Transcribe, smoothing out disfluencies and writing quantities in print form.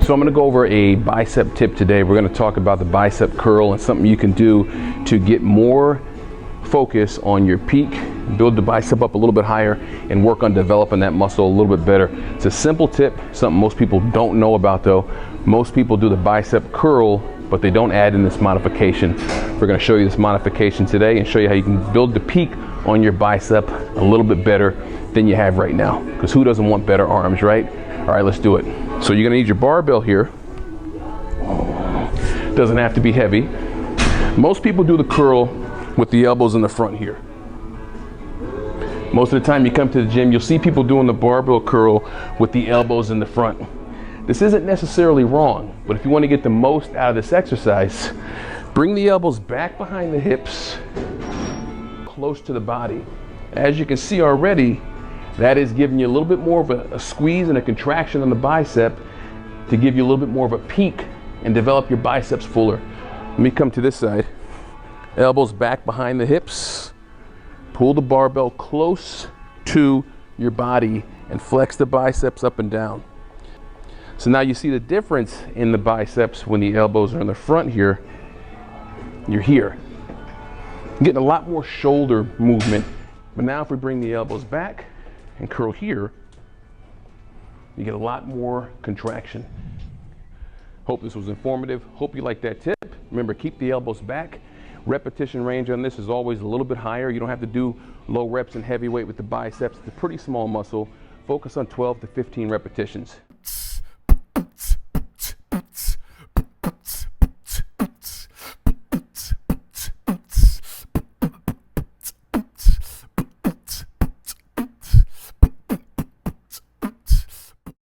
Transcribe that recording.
So I'm going to go over a bicep tip today. We're going to talk about the bicep curl and something you can do to get more focus on your peak, build the bicep up a little bit higher, and work on developing that muscle a little bit better. It's a simple tip, something most people don't know about though. Most people do the bicep curl, but they don't add in this modification. We're going to show you this modification today and show you how you can build the peak on your bicep a little bit better than you have right now. Because who doesn't want better arms, right? All right, let's do it. So you're gonna need your barbell here. Doesn't have to be heavy. Most people do the curl with the elbows in the front here. Most of the time you come to the gym, you'll see people doing the barbell curl with the elbows in the front. This isn't necessarily wrong, but if you want to get the most out of this exercise, bring the elbows back behind the hips, close to the body. As you can see already, that is giving you a little bit more of a squeeze and a contraction on the bicep to give you a little bit more of a peak and develop your biceps fuller. Let me come to this side. Elbows back behind the hips. Pull the barbell close to your body and flex the biceps up and down. So now you see the difference in the biceps when the elbows are in the front here. You're here. You're getting a lot more shoulder movement. But now if we bring the elbows back and curl here, you get a lot more contraction. Hope this was informative. Hope you like that tip. Remember, keep the elbows back. Repetition range on this is always a little bit higher. You don't have to do low reps and heavy weight with the biceps. It's a pretty small muscle. Focus on 12 to 15 repetitions.